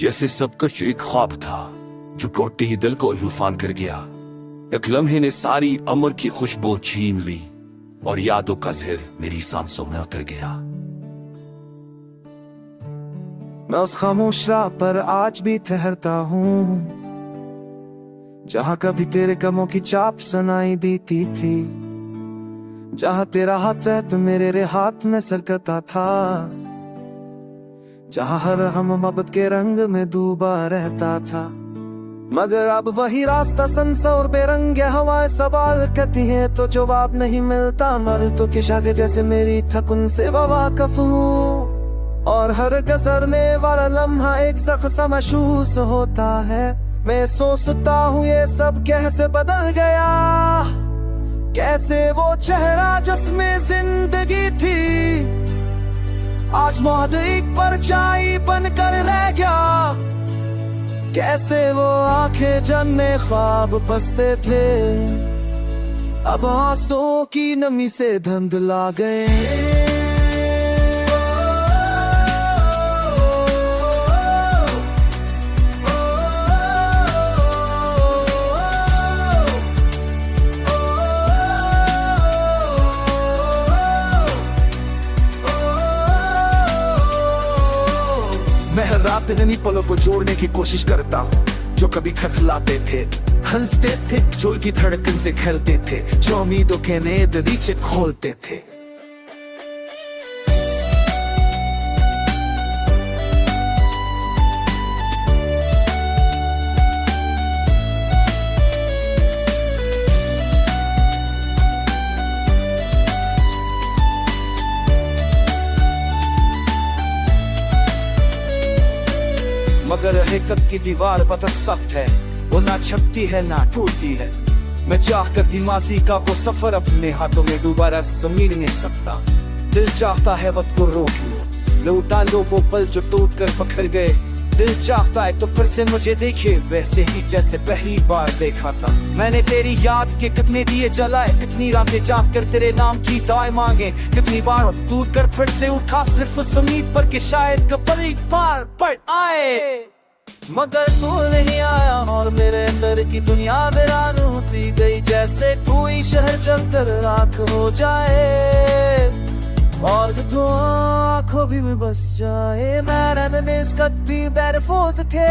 जैसे सब कुछ एक ख्वाब था जो टूटते ही दिल को तूफान कर गया। एक लम्हे ने सारी अमर की खुशबू छीन ली और यादों का ज़हर मेरी सांसों में उतर गया। मैं उस खामोश राह पर आज भी ठहरता हूँ जहाँ कभी तेरे कमों की चाप सुनाई देती थी, जहाँ तेरा हाथ है तो मेरे हाथ में सरकता था, जहाँ हर हम मोहब्बत के रंग में डूबा रहता था। मगर अब वही रास्ता सनसा और बेरंग हवाएं सवाल करती हैं तो जवाब नहीं मिलता। मर तो किशा के जैसे मेरी थक उनसे वाकिफ हूँ और हर गुजरने वाला लम्हा एक सख्त सा महसूस होता है। मैं सोचता हूँ ये सब कैसे बदल गया, कैसे वो चेहरा जिसमें जिंदगी थी आज मौत एक परछाई बनकर रह गया। कैसे वो आंखें जन्ने ख्वाब बसते थे अब आंसुओं की नमी से धुंधला गए। मैं हर रात इन्हीं पलों को जोड़ने की कोशिश करता हूँ जो कभी खिलाते थे, हंसते थे, जो की धड़कन से खेलते थे, जो उम्मीदों के नए दरीचे खोलते थे। मगर हकीकत की दीवार पता सख्त है, वो ना छपती है ना टूटती है। मैं चाहकर भी माजी का वो सफर अपने हाथों में दोबारा समीर नहीं सकता। दिल चाहता है वक्त को रोक लो, लौटा लो वो पल जो टूट कर पखर गए। दिल चाहता है तो फिर से मुझे देखे वैसे ही जैसे पहली बार देखा था। मैंने तेरी याद के कितने दिए जलाए, कितनी रातें जाग कर तेरे नाम की दुआएं मांगे, कितनी बार टूट कर फिर से उठा सिर्फ उस उम्मीद पर कि शायद कभी एक बार पड़ आए। मगर तू नहीं आया और मेरे अंदर की दुनिया वीरान होती गई, जैसे कोई शहर जलकर राख हो जाए और तो आंखों भी में बस जाए। मैंने इसका भी महफूज थे,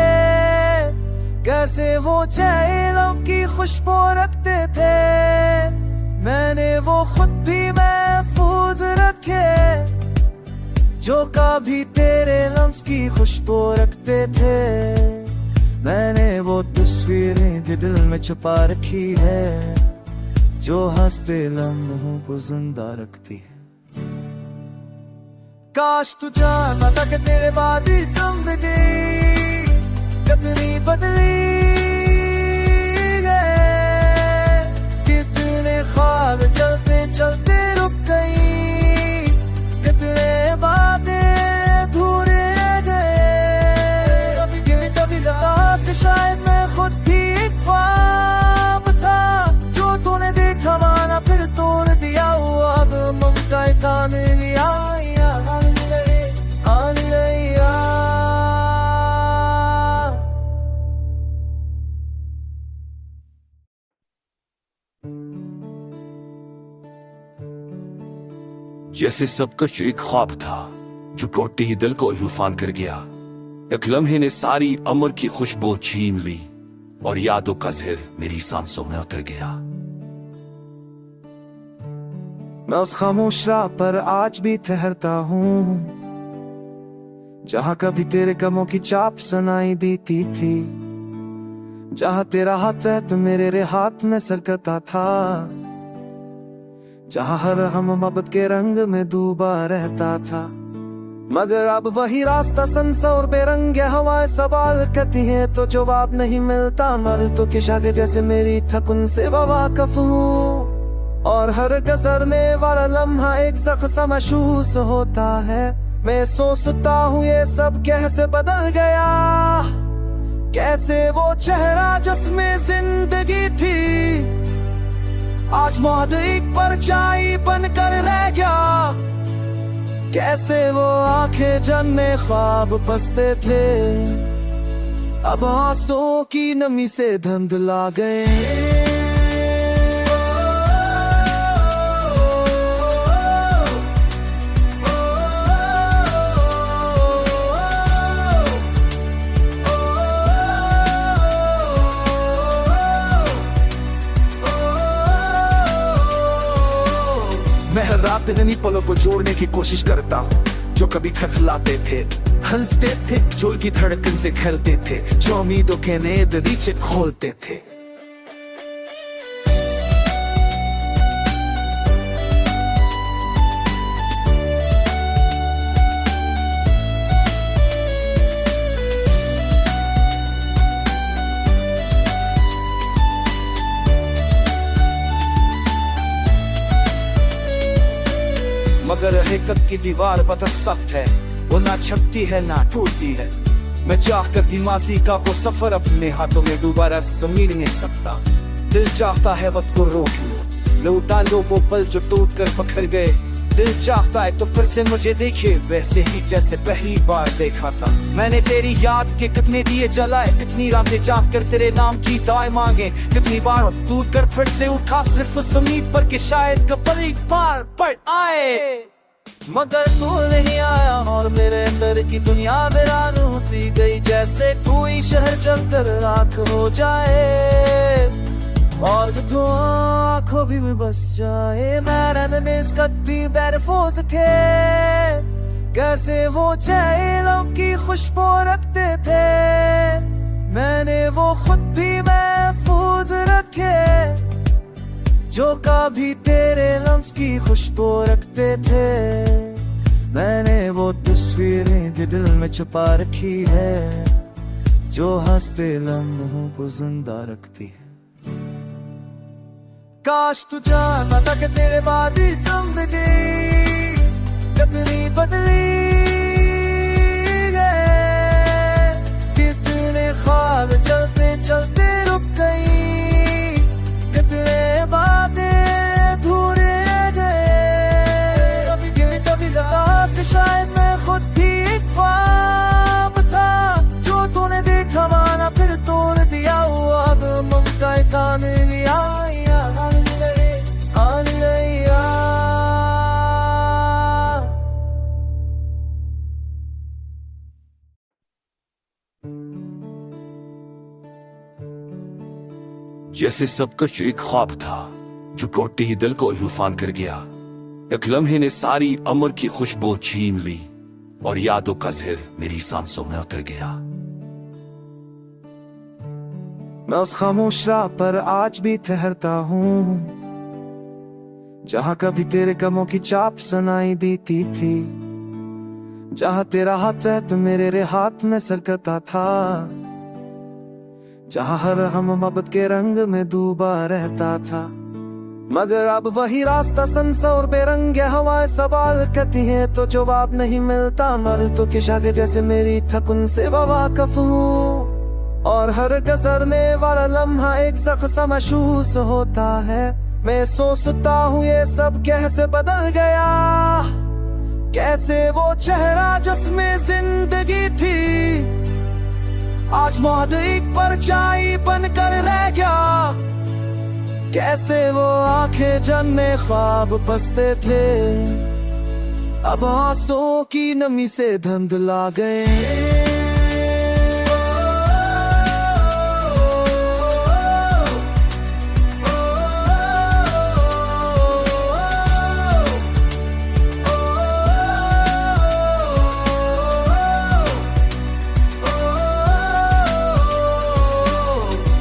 कैसे वो चेहरों की खुशबू रखते थे, मैंने वो खुद भी महफूज रखे जो कभी तेरे लम्स की खुशबू रखते थे। मैंने वो तस्वीरें भी दिल में छुपा रखी है जो हंसते लम्हों को जिंदा रखती है। काश तू जानता था कि तेरे बाद ही जिंदगी कितनी बदली है, कितने ख्वाब चलते चलते रुक गई, कितने बातें अधूरे गए। कभी लगा कि शायद मैं खुद भी एक ख्वाब था जो तूने देखा माना फिर तोड़ दिया। हुआ अब ममता कान लिया जैसे सब कुछ एक ख्वाब था जो टूटते ही दिल को तूफान कर गया। एक लम्हे ने सारी अमर की खुशबू छीन ली और यादों का ज़हर मेरी सांसों में उतर गया। मैं उस खामोश राह पर आज भी ठहरता हूँ जहाँ कभी तेरे कमों की चाप सुनाई देती थी, जहाँ तेरा हाथ है तो मेरे हाथ में सरकता था, जहाँ हर हम मोहब्बत के रंग में डूबा रहता था। मगर अब वही रास्ता सनसा और बेरंग हवाएं सवाल करती हैं तो जवाब नहीं मिलता। मर तो किशा के जैसे मेरी थक उनसे वाकिफ हूँ और हर गुजरने वाला लम्हा एक सख्त सा महसूस होता है। मैं सोचता हूँ ये सब कैसे बदल गया, कैसे वो चेहरा जिसमें जिंदगी थी आज मौत एक परछाई बनकर रह गया। कैसे वो आंखें जन्ने ख्वाब बसते थे अब आंसुओं की नमी से धुंधला गए। मैं हर रात इन्हीं पलों को जोड़ने की कोशिश करता हूँ जो कभी खखलाते थे, हंसते थे, जो की धड़कन से खेलते थे, जो उम्मीदों के नए दरीचे खोलते थे। मगर हकीकत की दीवार पता सख्त है, वो ना छपती है ना टूटती है। मैं चाहकर भी माजी का वो सफर अपने हाथों में दोबारा समीर नहीं सकता। दिल चाहता है वक्त को रोक लो, लौटा लो वो पल जो टूट कर पखर गए। दिल चाहता है तो फिर से मुझे देखे वैसे ही जैसे पहली बार देखा था। मैंने तेरी याद के कितने दिए जलाए, कितनी रातें जाग कर तेरे नाम की दुआएं मांगे, कितनी बार टूट कर फिर से उठा सिर्फ उस उम्मीद पर कि शायद कभी एक बार पड़ आए। मगर तू नहीं आया और मेरे अंदर की दुनिया वीरान होती गई, जैसे कोई शहर जलकर राख हो जाए और तू आंखों भी में बस जाए। मैंने इसका भी बेरफोज थे, कैसे वो चेहरों की खुशबू रखते थे, मैंने वो खुद भी महफूज रखे जो कभी तेरे लम्स की खुशबू रखते थे। मैंने वो तस्वीरें भी दिल में छुपा रखी है जो हंसते लम्हों को जिंदा रखती है। काश तू जानता था कि तेरे बाद ही जिंदगी कितनी बदली है, कितने ख्वाब चलते चलते रुक गई, कितने बातें अधूरे गए। कभी लगा कि शायद मैं खुद भी एक ख्वाब था जो तूने देखा माना फिर तोड़ दिया हुआ। अब ममता कान लिया जैसे सब कुछ एक ख्वाब था जो टूटते ही दिल को लुफान कर गया। एक लम्हे ने सारी अमर की खुशबू छीन ली और यादों का ज़हर मेरी सांसों में उतर गया। मैं उस खामोश राह पर आज भी ठहरता हूँ जहाँ कभी तेरे कमों की चाप सुनाई देती थी, जहाँ तेरा हाथ है तो मेरे हाथ में सरकता था, जहाँ हर हम मोहब्बत के रंग में डूबा रहता था। मगर अब वही रास्ता सनसा और बेरंगे हवाएं सवाल करती हैं तो जवाब नहीं मिलता। मर तो कि शागे जैसे मेरी थक उनसे वाकिफ हूँ और हर गुजरने वाला लम्हा एक सा महसूस होता है। मैं सोचता हूँ ये सब कैसे बदल गया, कैसे वो चेहरा जिसमें जिंदगी थी आज मौत एक परछाई बनकर रह गया। कैसे वो आंखें जन्ने ख्वाब बसते थे अब आंसुओं की नमी से धुंधला गए।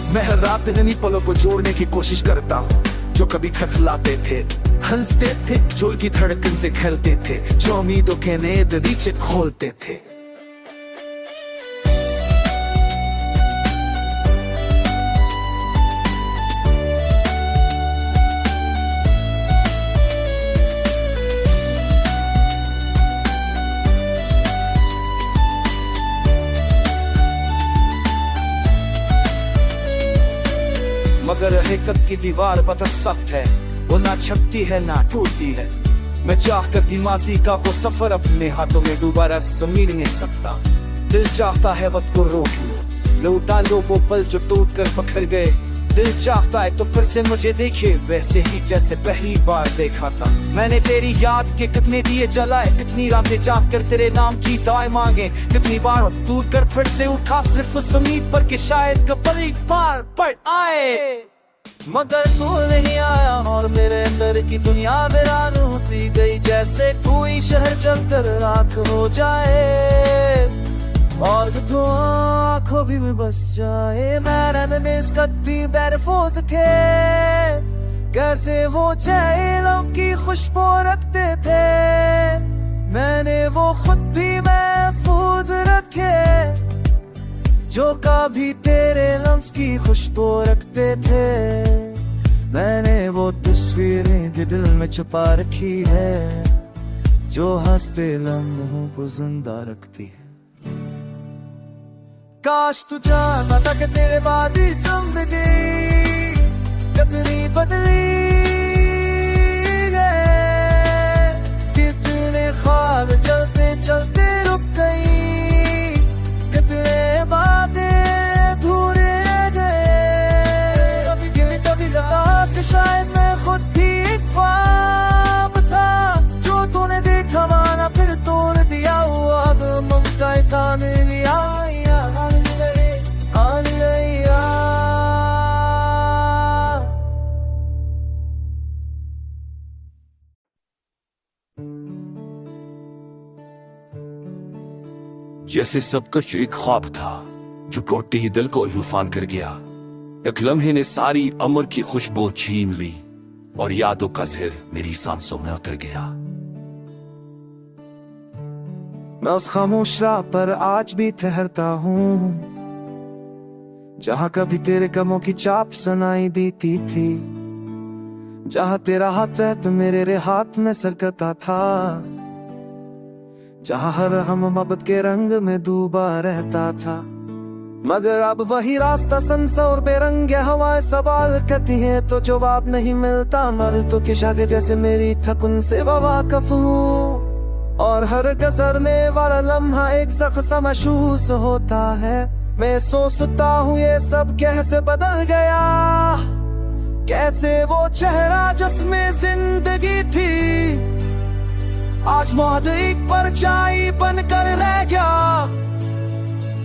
मैं हर रात इन्हीं पलों को जोड़ने की कोशिश करता हूँ जो कभी खखलाते थे, हंसते थे, जो की धड़कन से खेलते थे, जो उम्मीदों के नए दरीचे खोलते थे। मगर हकीकत की दीवार पता सख्त है, वो ना छपती है ना टूटती है। मैं चाहकर भी माजी का वो सफर अपने हाथों में दोबारा समीर नहीं सकता। दिल चाहता है वक्त को रोक लो, लौटा लो वो पल जो टूट कर पखर गए। दिल चाहता है तो फिर से मुझे देखे वैसे ही जैसे पहली बार देखा था। मैंने तेरी याद के कितने दिए जलाए, कितनी रातें जाग कर तेरे नाम की दुआएं मांगे, कितनी बार टूट कर फिर से उठा सिर्फ उस उम्मीद पर कि शायद कभी एक बार पड़ आए। मगर तू नहीं आया और मेरे अंदर की दुनिया वीरान होती गई, जैसे कोई शहर जलकर राख हो जाए और तू आंखों भी में बस जाए। मैंने कभी बैरफोज थे, कैसे वो चेहरों की खुशबू रखते थे, मैंने वो खुद भी महफूज रखे जो कभी तेरे लम्स की खुशबू रखते थे। मैंने वो तस्वीरें भी दिल में छुपा रखी है जो हंसते लम्हों को जिंदा रखती है। काश तू जानता था कि तेरे बाद ही जिंदगी कितनी बदली है, कितने ख्वाब चलते चलते रुक गई, कितने शायद मैं खुद भी एक ख्वाब था जो तूने देखा माना फिर तोड़ दिया हुआ। अब ममता आने लिया जैसे सब कुछ एक ख्वाब था जो टूटते ही दिल को लूफान कर गया। एक लम्हे ने सारी अमर की खुशबू छीन ली और यादों का ज़हर मेरी सांसों में उतर गया। मैं उस खामोश राह पर आज भी ठहरता हूँ जहाँ कभी तेरे कदमों की चाप सुनाई देती थी, जहाँ तेरा हाथ है तो मेरे हाथ में सरकता था, जहाँ हर हम मोहब्बत के रंग में डूबा रहता था। मगर अब वही रास्ता सनसा और बेरंग हवाएं सवाल करती हैं तो जवाब नहीं मिलता। मर तो के शागे जैसे मेरी थक उनसे वाकिफ हूँ और हर गुजरने वाला लम्हा एक सख्त सा महसूस होता है। मैं सोचता हूँ ये सब कैसे बदल गया, कैसे वो चेहरा जिसमें जिंदगी थी आज मौत एक परछाई बनकर रह गया।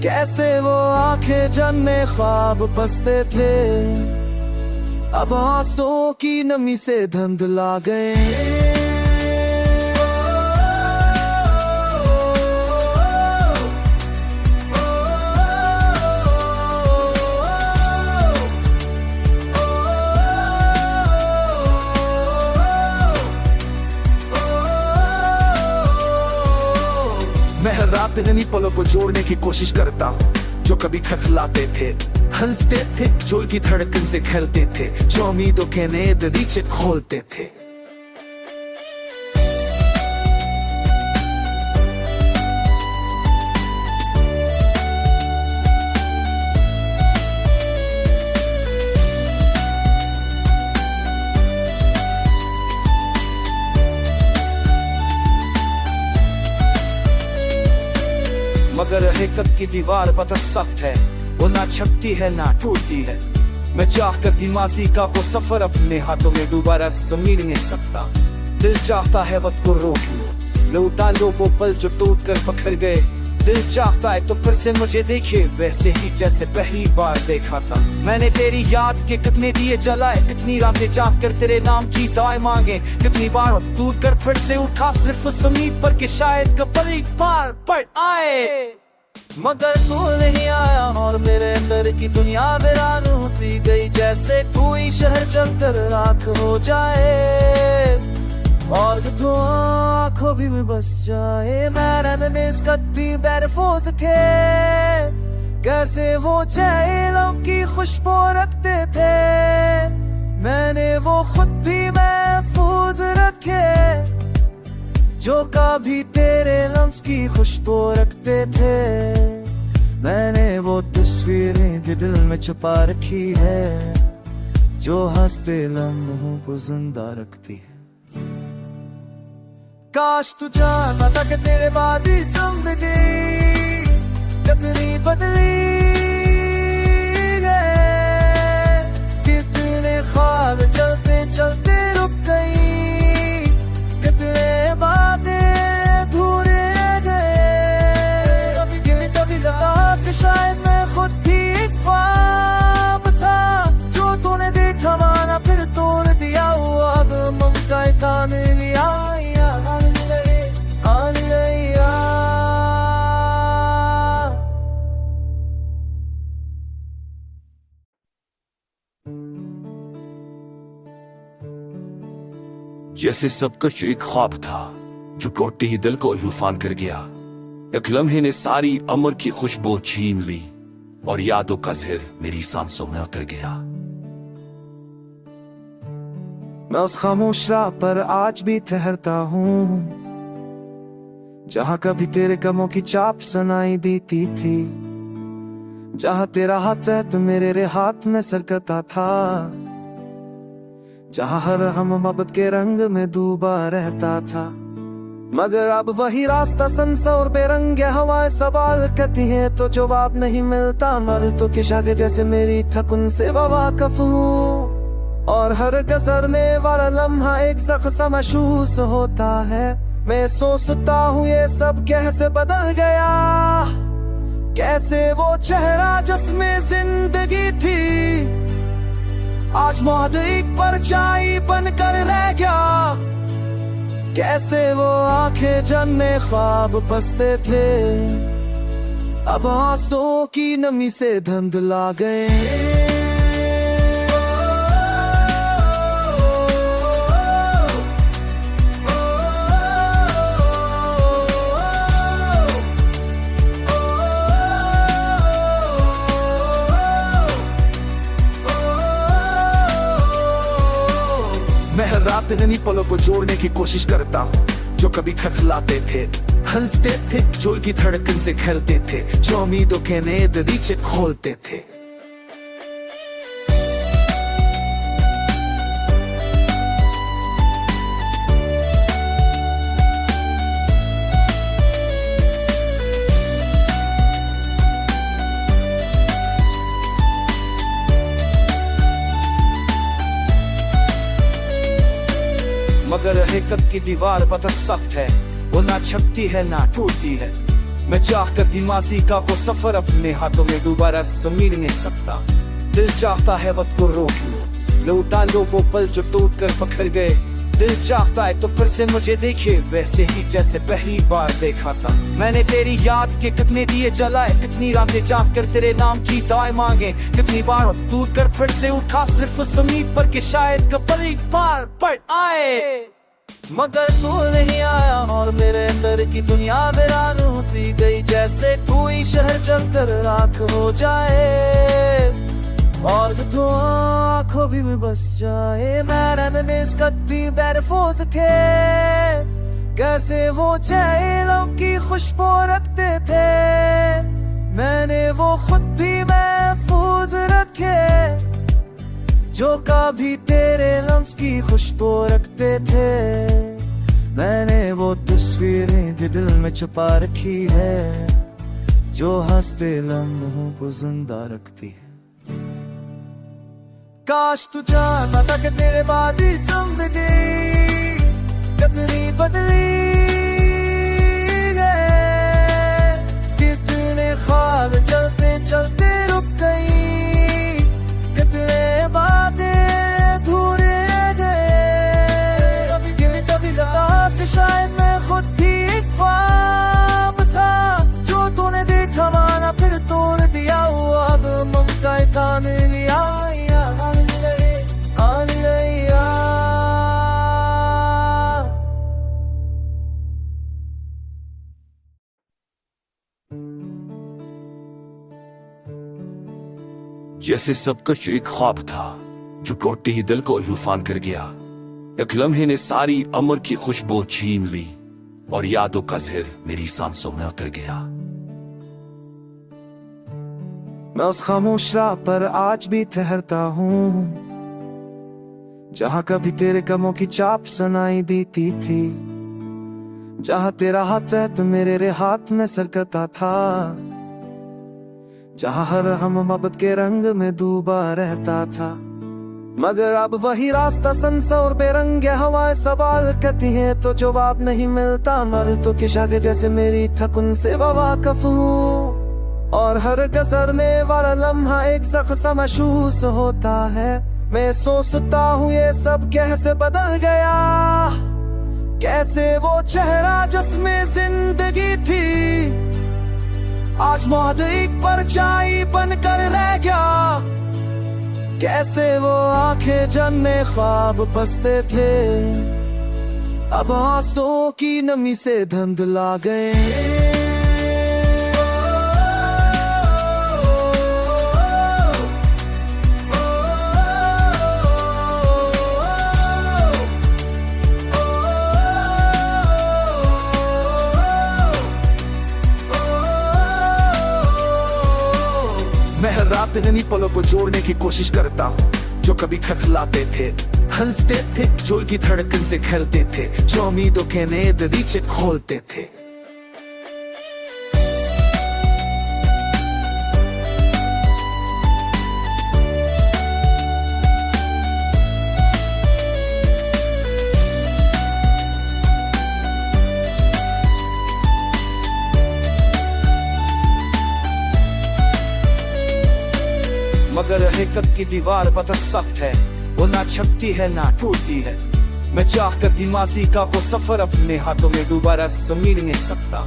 कैसे वो आंखें जन्मे ख्वाब बसते थे अब आंसुओं की नमी से धुंधला गए। मैं हर रात इन्हीं पलों को जोड़ने की कोशिश करता हूँ जो कभी खिलाते थे, हंसते थे, जो की धड़कन से खेलते थे, जो उम्मीदों के नए दरीचे खोलते थे। मगर हकीकत की दीवार पता सख्त है, वो ना छपती है ना टूटती है। मैं चाह कर भी माजी का वो सफर अपने हाथों में दोबारा समीर नहीं सकता। दिल चाहता है वक्त को रोक लो, लौटा लो वो पल जो टूट कर पखर गए। दिल चाहता है तो फिर से मुझे देखे वैसे ही जैसे पहली बार देखा था। मैंने तेरी याद के कितने दिए जलाए, कितनी रातें जाग कर तेरे नाम की दुआएं मांगे, कितनी बार टूट कर फिर से उठा सिर्फ उस उम्मीद पर कि शायद कभी एक बार पड़ आए। मगर तू नहीं आया और मेरे अंदर की दुनिया वीरान होती गई, जैसे कोई शहर जलकर राख हो जाए और तू आंखों भी में बस जाए। मैंने कभी बैरफोज थे, कैसे वो चेहरों की खुशबू रखते थे, मैंने वो खुद भी महफूज रखे जो कभी तेरे लम्स की खुशबू रखते थे। मैंने वो तस्वीरें भी दिल में छुपा रखी है जो हंसते लम्हों को जिंदा रखती है। काश तू जानता था कि तेरे बाद ही जिंदगी कितनी बदली ख्वाब चलते चलते रुक गई, कितने बातें अधूरे रह गए। कभी लगा कि शायद मैं खुद भी एक ख्वाब था, जो तूने देखा माना फिर तोड़ दिया। हुआ अब ममता कान लिया, आने लिया। जैसे सब कुछ एक ख्वाब था जो टूटते ही दिल को लुफान कर गया। एक लम्हे ने सारी अमर की खुशबू छीन ली और यादों का ज़हर मेरी सांसों में उतर गया। मैं उस खामोश राह पर आज भी ठहरता हूँ, जहाँ कभी तेरे कमों की चाप सुनाई देती थी, जहाँ तेरा हाथ है तो मेरे हाथ में सरकता था, जहाँ हर हम मोहब्बत के रंग में डूबा रहता था। मगर अब वही रास्ता सनसा और बेरंग हवाएं सवाल करती हैं तो जवाब नहीं मिलता। मर तो किशाके जैसे मेरी थक उनसे वाकिफ हूँ, और हर गुजरने वाला लम्हा एक सख्त सा महसूस होता है। मैं सोचता हूँ ये सब कैसे बदल गया, कैसे वो चेहरा जिसमें जिंदगी थी आज मौत एक परछाई बनकर रह गया। कैसे वो आंखें जन्ने ख्वाब बसते थे अब आंसुओं की नमी से धुंधला गए। मैं हर रात इन्हीं पलों को जोड़ने की कोशिश करता हूँ जो कभी खिलाते थे, हंसते थे, जो की धड़कन से खेलते थे, जो उम्मीदों के नए दरीचे खोलते थे। मगर हकीकत की दीवार पता सख्त है, वो ना छपती है ना टूटती है। मैं चाहकर भी माजी का वो सफर अपने हाथों में दोबारा समीर नहीं सकता। दिल चाहता है वक्त को रोक लो, लौटा लो वो पल जो टूट कर पकड़ गए। दिल चाहता है तो फिर से मुझे देखे वैसे ही जैसे पहली बार देखा था। मैंने तेरी याद के कितने दिए जलाए, कितनी रातें जाग कर तेरे नाम की दुआएं मांगे, कितनी बार टूट कर फिर से उठा सिर्फ उस उम्मीद पर कि शायद कभी एक बार पड़ आए। मगर तू नहीं आया और मेरे अंदर की दुनिया वीरान होती गई, जैसे कोई शहर जलकर राख हो जाए और तू आंखों भी में बस जाए। मैंने इसका भी बेरफोज थे, कैसे वो चेहरों की खुशबू रखते थे, मैंने वो खुद भी महफूज रखे जो कभी तेरे लम्स की खुशबू रखते थे। मैंने वो तस्वीरें भी दिल में छुपा रखी है जो हंसते लम्हों को जिंदा रखती है। काश तू जानता था कि तेरे बाद ही जिंदगी कितनी बदली है, कितने ख्वाब चलते चलते रुक गई, कितने बातें अधूरे रह गए। कभी लगा कि शायद मैं खुद भी एक ख्वाब था, जो तूने देखा माना फिर तोड़ दिया। हुआ अब ममता कान लिया, आने लिया। जैसे सब कुछ एक ख्वाब था जो टूटते ही दिल को लुफान कर गया। एक लम्हे ने सारी अमर की खुशबू छीन ली और यादों का ज़हर मेरी सांसों में उतर गया। मैं उस खामोश राह पर आज भी ठहरता हूँ, जहाँ कभी तेरे कमों की चाप सुनाई देती थी, जहाँ तेरा हाथ है तो मेरे हाथ में सरकता था, जहाँ हर हम मोहब्बत के रंग में डूबा रहता था। मगर अब वही रास्ता सनसा और बेरंगे हवाएं सवाल करती हैं तो जवाब नहीं मिलता। मर तो की शाख जैसे मेरी थक उनसे वाकिफ हूँ, और हर गुजरने वाला लम्हा एक शख्स सा महसूस होता है। मैं सोचता हूँ ये सब कैसे बदल गया, कैसे वो चेहरा जिसमें जिंदगी थी आज मौत एक परछाई बनकर रह गया। कैसे वो आंखें जिनमें ख्वाब बसते थे अब आंसुओं की नमी से धुंधला गए। मैं हर रात इन्हीं पलों को जोड़ने की कोशिश करता हूँ जो कभी खखलाते थे, हंसते थे, जो की धड़कन से खेलते थे, जो उम्मीदों के नए दरीचे खोलते थे। मगर हकीकत की दीवार पता सख्त है, वो ना छपती है ना टूटती है। मैं चाहकर भी माजी का वो सफर अपने हाथों में दोबारा समीर नहीं सकता।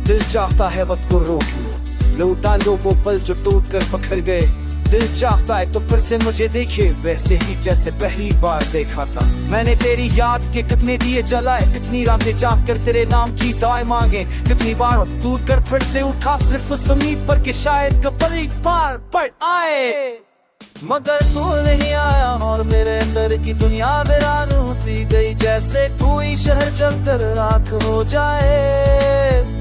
दिल चाहता है वक्त को रोक लो, लौटा लो वो पल जो टूट कर पखर गए। दिल चाहता है तो फिर से मुझे देखे वैसे ही जैसे पहली बार देखा था। मैंने तेरी याद के कितने दिए जलाए, कितनी रातें जाग कर तेरे नाम की दुआएं मांगे, कितनी बार दूर कर फिर से उठा सिर्फ उस उम्मीद पर कि शायद कभी बार पड़ आए। मगर तू नहीं आया और मेरे अंदर की दुनिया वीरान होती गई, जैसे कोई शहर जलकर राख हो जाए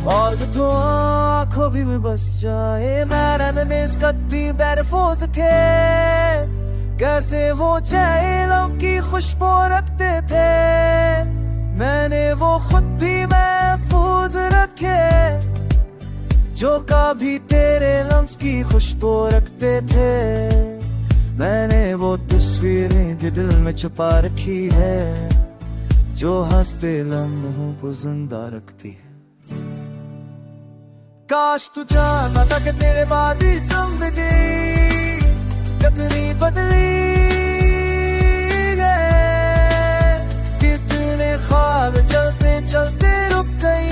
और तो आँखों भी में बस जाए। मैंने कभी बेरफोज थे, कैसे वो चेहरों की खुशबू रखते थे, मैंने वो खुद भी महफूज रखे जो कभी तेरे लम्स की खुशबू रखते थे। मैंने वो तस्वीरें भी दिल में छुपा रखी है जो हंसते लम्हों को जिंदा रखती है। काश तू जानता था कि तेरे बाद ही जिंदगी कितनी बदली है, कितने ख्वाब चलते चलते रुक गई